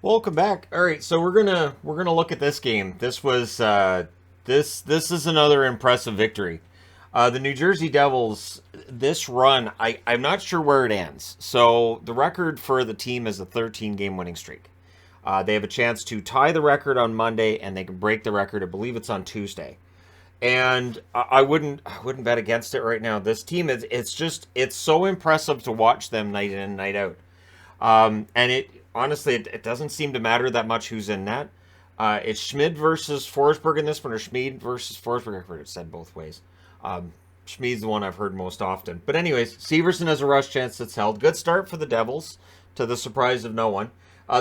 Welcome back. All right, so we're gonna look at this game. This was this is another impressive victory. The New Jersey Devils. This run, I'm not sure where it ends. So the record for the team is a 13 game winning streak. They have a chance to tie the record on Monday, and they can break the record. I believe it's on Tuesday. And I wouldn't bet against it right now. This team is it's so impressive to watch them night in and night out. And it honestly, it doesn't seem to matter that much who's in net. It's Schmid versus Forsberg in this one, or Schmid versus Forsberg. I've heard it said both ways. Schmid's the one I've heard most often. But anyways, Severson has a rush chance that's held. Good start for the Devils, to the surprise of no one.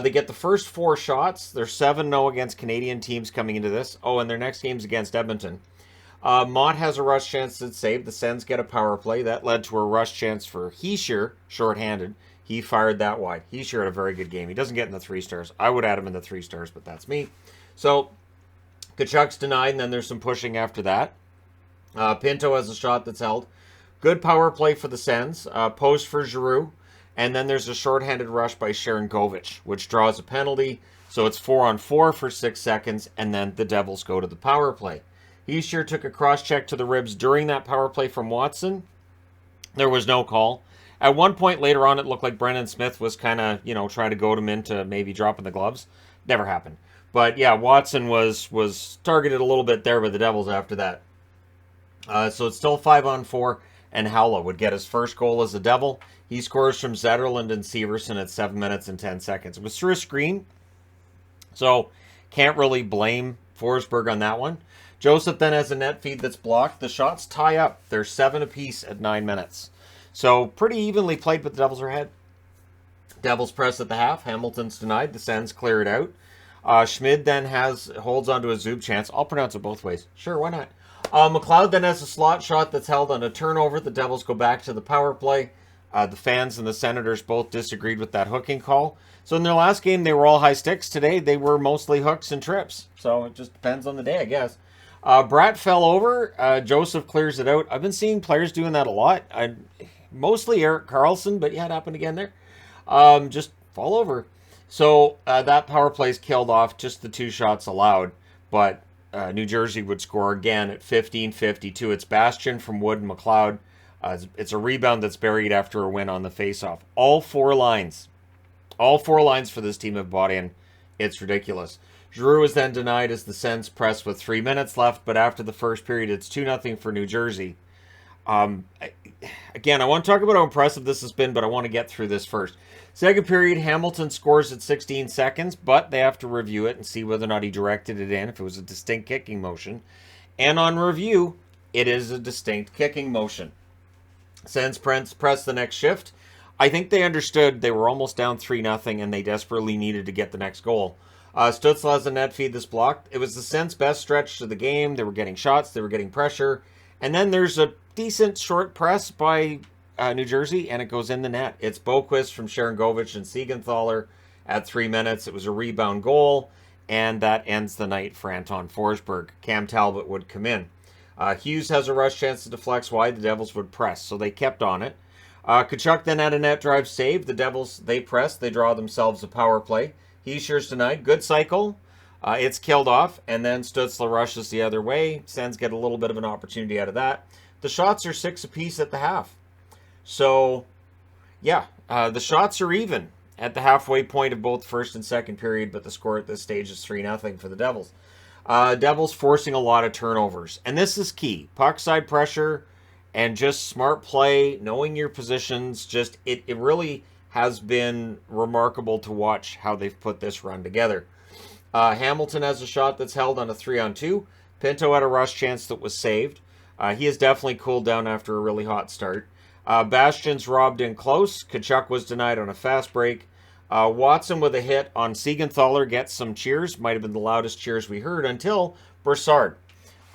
They get the first four shots. They're 7-0 against Canadian teams coming into this. Oh, and their next game's against Edmonton. Mott has a rush chance that's saved. The Sens get a power play. That led to a rush chance for Heischer, shorthanded. He fired that wide. Heischer had a very good game. He doesn't get in the 3 stars. I would add him in the 3 stars, but that's me. So, Kachuk's denied, and then there's some pushing after that. Pinto has a shot that's held. Good power play for the Sens. Post for Giroux. And then there's a shorthanded rush by Sharon Govich, which draws a penalty. So it's 4-on-4 for 6 seconds, and then the Devils go to the power play. He sure took a cross check to the ribs during that power play from Watson. There was no call. At one point later on, it looked like Brendan Smith was kind of, trying to goad him into maybe dropping the gloves. Never happened. But yeah, Watson was targeted a little bit there by the Devils after that. So it's still 5-on-4, and Howla would get his first goal as a Devil. He scores from Zetterlund and Severson at 7 minutes and 10 seconds. It was through a screen, so can't really blame Forsberg on that one. Joseph then has a net feed that's blocked. The shots tie up. They're 7 apiece at 9 minutes. So pretty evenly played, but the Devils are ahead. Devils press at the half. Hamilton's denied. The Sens clear it out. Schmid then holds onto a Zub chance. I'll pronounce it both ways. Sure, why not? McLeod then has a slot shot that's held on a turnover. The Devils go back to the power play. The fans and the Senators both disagreed with that hooking call. So in their last game, they were all high sticks. Today, they were mostly hooks and trips. So it just depends on the day, I guess. Bratt fell over. Joseph clears it out. I've been seeing players doing that a lot. Mostly Erik Karlsson, but yeah, it happened again there. Just fall over. So that power play's killed off. Just the 2 shots allowed. But New Jersey would score again at 15:52. It's Bastian from Wood and McLeod. It's a rebound that's buried after a win on the faceoff. All 4 lines for this team have bought in. It's ridiculous. Giroux is then denied as the Sens press with 3 minutes left, but after the first period, it's 2-0 for New Jersey. Again, I want to talk about how impressive this has been, but I want to get through this first. Second period, Hamilton scores at 16 seconds, but they have to review it and see whether or not he directed it in, if it was a distinct kicking motion. And on review, it is a distinct kicking motion. Sens press the next shift. I think they understood they were almost down 3-0 and they desperately needed to get the next goal. Stützle has a net feed that's blocked. It was the Sens' best stretch to the game. They were getting shots. They were getting pressure. And then there's a decent short press by New Jersey, and it goes in the net. It's Boquist from Sharon Govich and Siegenthaler at 3 minutes. It was a rebound goal, and that ends the night for Anton Forsberg. Cam Talbot would come in. Hughes has a rush chance to deflect wide. The Devils would press, so they kept on it. Kachuk then had a net drive save. The Devils, they press. They draw themselves a power play. Heischer's denied. Good cycle. It's killed off, and then Stützle rushes the other way. Sens get a little bit of an opportunity out of that. The shots are 6 apiece at the half. So, yeah, the shots are even at the halfway point of both first and second period, but the score at this stage is 3-0 for the Devils. Devils forcing a lot of turnovers, and this is key. Puck side pressure and just smart play, knowing your positions. Just it really has been remarkable to watch how they've put this run together. Hamilton has a shot that's held on a 3-on-2. Pinto had a rush chance that was saved. He has definitely cooled down after a really hot start. Bastian's robbed in close. Kachuk was denied on a fast break. Watson with a hit on Siegenthaler gets some cheers. Might have been the loudest cheers we heard until Brassard.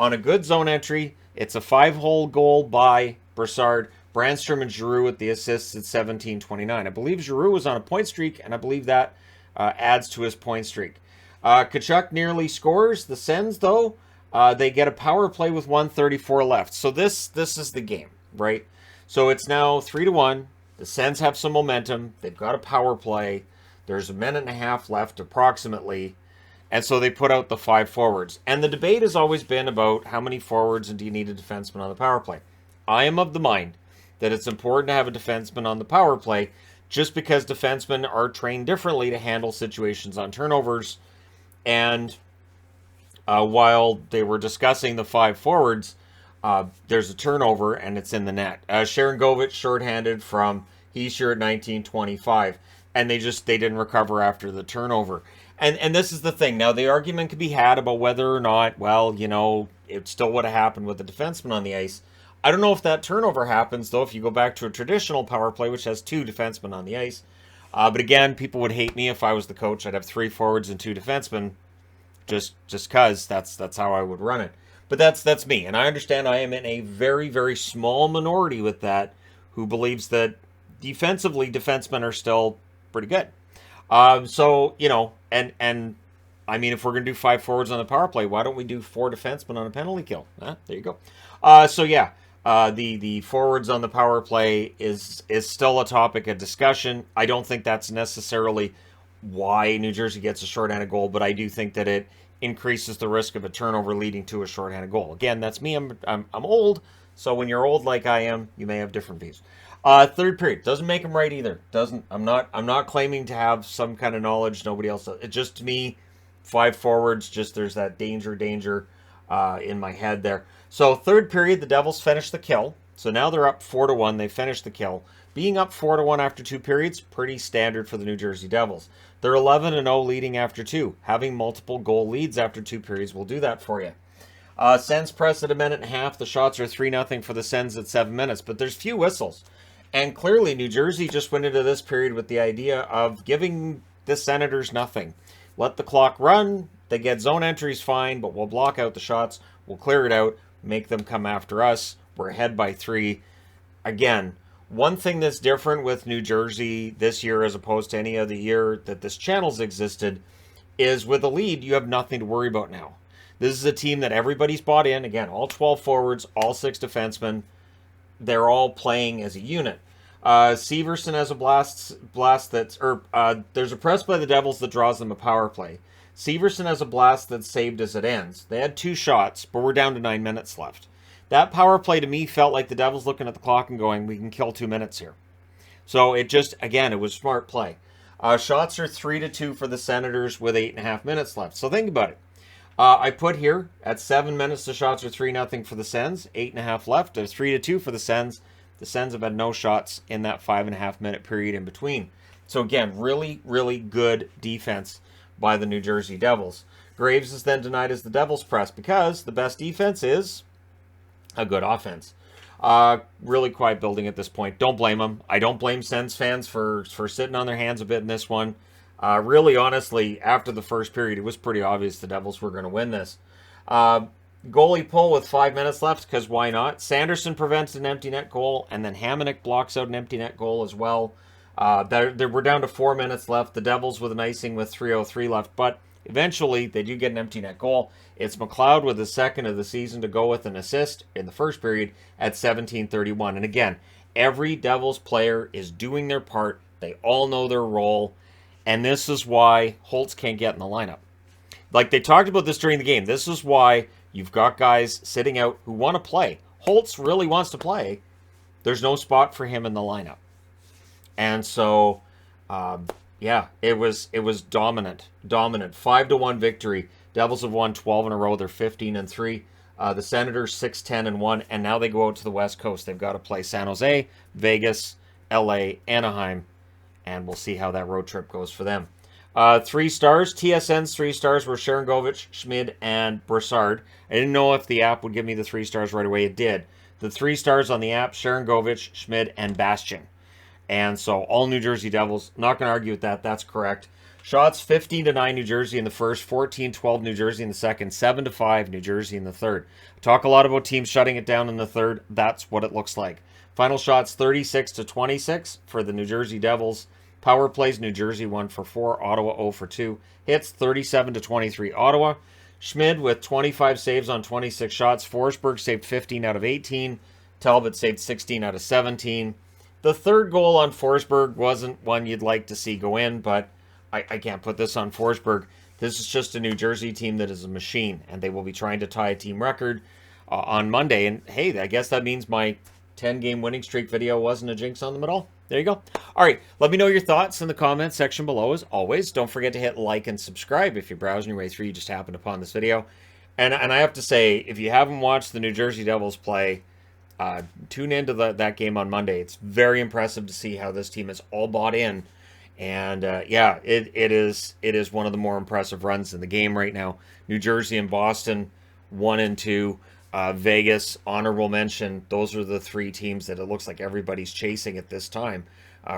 On a good zone entry, it's a 5-hole goal by Brassard. Brandstrom and Giroux with the assists at 17:29. I believe Giroux was on a point streak, and I believe that adds to his point streak. Kachuk nearly scores. The Sens, though, they get a power play with 1:34 left. So this is the game, right? So it's now 3-1. The Sens have some momentum. They've got a power play. There's a minute and a half left approximately. And so they put out the 5 forwards. And the debate has always been about how many forwards and do you need a defenseman on the power play. I am of the mind that it's important to have a defenseman on the power play just because defensemen are trained differently to handle situations on turnovers. And while they were discussing the 5 forwards, there's a turnover and it's in the net. Sharangovich shorthanded from he's here at 1925, and they didn't recover after the turnover. And this is the thing. Now, the argument could be had about whether or not, well, it still would have happened with the defenseman on the ice. I don't know if that turnover happens, though, if you go back to a traditional power play, which has 2 defensemen on the ice. But again, people would hate me if I was the coach. I'd have 3 forwards and 2 defensemen, just because that's how I would run it. But that's me, and I understand I am in a very, very small minority with that, who believes that defensively, defensemen are still pretty good. So, and I mean, if we're going to do 5 forwards on the power play, why don't we do 4 defensemen on a penalty kill? There you go. The forwards on the power play is still a topic of discussion. I don't think that's necessarily why New Jersey gets a shorthanded goal, but I do think that it increases the risk of a turnover leading to a shorthanded goal. Again, that's me. I'm old, so when you're old like I am, you may have different views. Third period doesn't make them right either. Doesn't. I'm not claiming to have some kind of knowledge nobody else does. It just, to me, 5 forwards. Just there's that danger in my head there. So third period, the Devils finish the kill. So now they're up 4-1. They finish the kill. Being up 4-1 after 2 periods, pretty standard for the New Jersey Devils. They're 11-0 leading after 2. Having multiple goal leads after 2 periods will do that for you. Sens press at a minute and a half. The shots are 3-0 for the Sens at 7 minutes, but there's few whistles. And clearly, New Jersey just went into this period with the idea of giving the Senators nothing. Let the clock run. They get zone entries fine, but we'll block out the shots. We'll clear it out, make them come after us. We're ahead by 3. Again, one thing that's different with New Jersey this year as opposed to any other year that this channel's existed is with a lead, you have nothing to worry about now. This is a team that everybody's bought in. Again, all 12 forwards, all 6 defensemen. They're all playing as a unit. Severson has a blast that's... there's a press by the Devils that draws them a power play. Severson has a blast that's saved as it ends. They had 2 shots, but we're down to 9 minutes left. That power play to me felt like the Devils looking at the clock and going, we can kill 2 minutes here. So it just, again, it was smart play. Shots are 3-2 for the Senators with 8.5 minutes left. So think about it. I put here, at 7 minutes, the shots are 3-0 for the Sens. 8.5 left. There's 3-2 for the Sens. The Sens have had no shots in that 5.5 minute period in between. So again, really, really good defense by the New Jersey Devils. Graves is then denied as the Devils press because the best defense is a good offense. Really quiet building at this point. Don't blame them. I don't blame Sens fans for sitting on their hands a bit in this one. Really, honestly, after the first period, it was pretty obvious the Devils were going to win this. Goalie pull with 5 minutes left, because why not? Sanderson prevents an empty net goal, and then Hamonic blocks out an empty net goal as well. We're down to 4 minutes left. The Devils with an icing with 3:03 left, but eventually they do get an empty net goal. It's McLeod with his second of the season to go with an assist in the first period at 17:31. And again, every Devils player is doing their part. They all know their role, and this is why Holtz can't get in the lineup. Like they talked about this during the game. This is why you've got guys sitting out who want to play. Holtz really wants to play. There's no spot for him in the lineup. And so, it was dominant. 5-1 victory. Devils have won 12 in a row. They're 15-3. The Senators 6-10-1, and now they go out to the West Coast. They've got to play San Jose, Vegas, LA, Anaheim, and we'll see how that road trip goes for them. 3 stars. TSN's 3 stars were Sharangovich, Schmid, and Brassard. I didn't know if the app would give me the 3 stars right away. It did. The 3 stars on the app, Sharangovich, Schmid, and Bastian. And so all New Jersey Devils. Not going to argue with that. That's correct. Shots 15-9 New Jersey in the first, 14-12 New Jersey in the second, 7-5 New Jersey in the third. Talk a lot about teams shutting it down in the third. That's what it looks like. Final shots 36-26 for the New Jersey Devils. Power plays, New Jersey 1-for-4, Ottawa 0-for-2. Hits 37-23 Ottawa. Schmid with 25 saves on 26 shots. Forsberg saved 15 out of 18. Talbot saved 16 out of 17. The third goal on Forsberg wasn't one you'd like to see go in, but I can't put this on Forsberg. This is just a New Jersey team that is a machine, and they will be trying to tie a team record on Monday. And hey, I guess that means my 10-game winning streak video wasn't a jinx on them at all. There you go. All right, let me know your thoughts in the comments section below. As always, don't forget to hit like and subscribe if you're browsing your way through. You just happened upon this video. And I have to say, if you haven't watched the New Jersey Devils play, tune into that game on Monday. It's very impressive to see how this team is all bought in. And yeah, it is one of the more impressive runs in the game right now. New Jersey and Boston, 1 and 2. Vegas, honorable mention. Those are the 3 teams that it looks like everybody's chasing at this time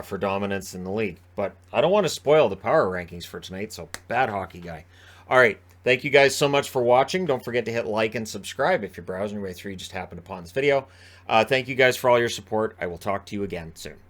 for dominance in the league. But I don't want to spoil the power rankings for tonight, so bad hockey guy. All right, thank you guys so much for watching. Don't forget to hit like and subscribe if you're browsing your way through. You just happened upon this video. Thank you guys for all your support. I will talk to you again soon.